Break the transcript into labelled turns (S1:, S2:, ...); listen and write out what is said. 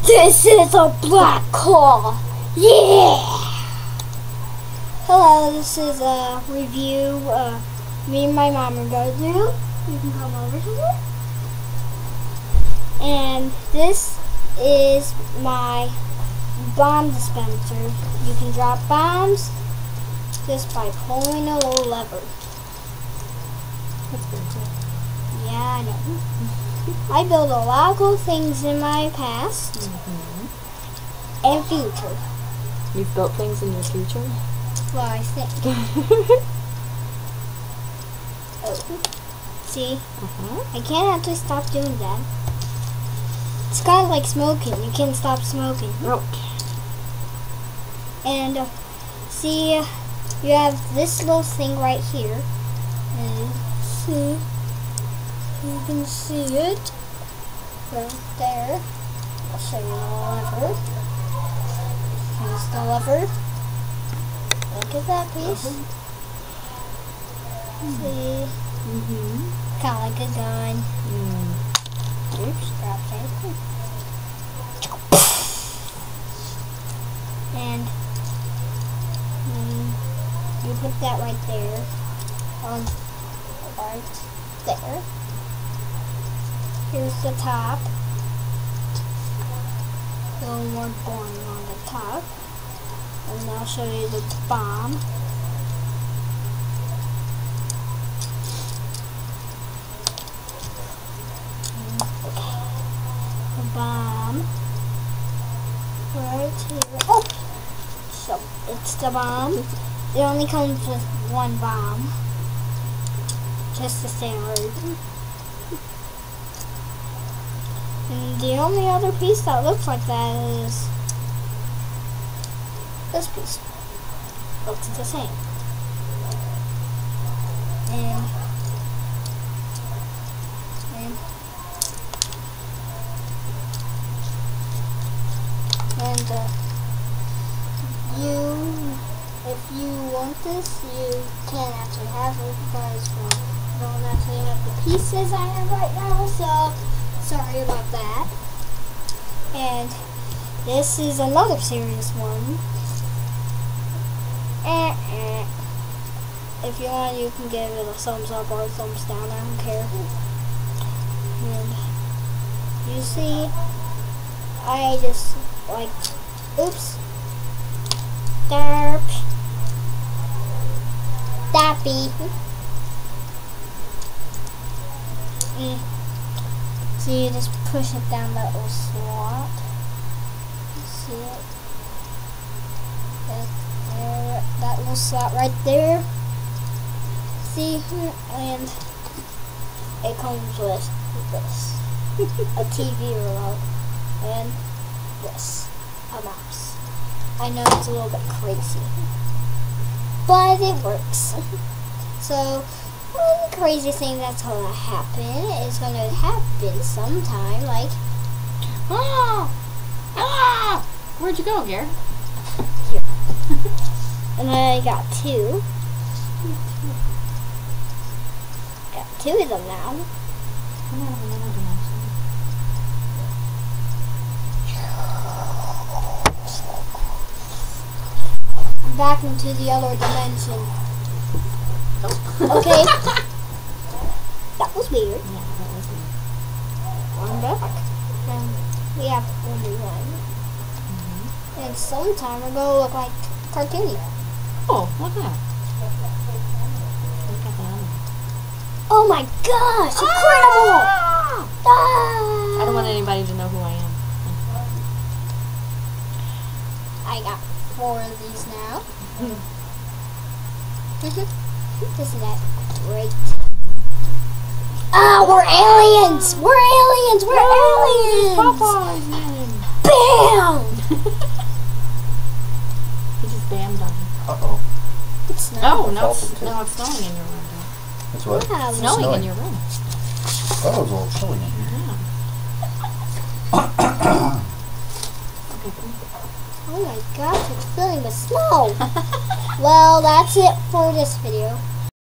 S1: This is a black hole. Yeah. Hello, this is a review. Me and my mom are going to do. You can come over here. And this is my bomb dispenser. You can drop bombs just by pulling a little lever.
S2: That's pretty cool.
S1: Yeah, I know. I built a lot of cool things in my past and future.
S2: You've built things in your future?
S1: Well, I think. Oh. See? I can't actually stop doing that. It's kind of like smoking. You can't stop smoking.
S2: Okay.
S1: And see, you have this little thing right here. And see, you can see it right there. I'll show you the lever. Here's the lever. Look at that piece. See, kind of like a gun. Oops, drop it. And you put that right there, on right there. Here's the top. A little more boring on the top. And I'll show you the bomb. The bomb. Right here. Oh! So, it's the bomb. It only comes with one bomb. Just the standard. And the only other piece that looks like that is this piece. Looks the same. And if you want this, you can actually have it because I don't actually have the pieces I have right now, so sorry about that. And this is another serious one. If you want, you can give it a thumbs up or a thumbs down, I don't care. And you see, I just like, oops, derp, dappy. So you just push it down that little slot. See it? That little slot right there. See? And it comes with this. A TV remote. And this. A mouse. I know it's a little bit crazy. But it works. So, one crazy thing that's going to happen is going to happen sometime, like...
S2: Ah! Ah! Where'd you go, Garrett?
S1: Here. And then I got two. Got two of them now. I'm back into the other dimension. Okay. That was weird.
S2: Yeah, that was weird.
S1: I'm back. And we have Wonder Woman. And sometime we're going to look like cartoony.
S2: Oh, look at that. Look at that.
S1: Oh my gosh, incredible! Ah!
S2: I don't want anybody to know who I am.
S1: I got 4 of these now. Isn't that great? Ah, we're aliens! We're aliens! We're aliens!
S2: Popeye's name.
S1: Bam!
S2: He just bammed on me.
S3: Uh-oh.
S1: It's not.
S2: Oh, no, it's snowing in your room.
S3: It's what?
S1: Wow,
S2: It's snowing in your room.
S3: Oh, it was a little chilly in here.
S2: Yeah.
S1: Oh my gosh, it's filling with snow. Well, that's it for this video.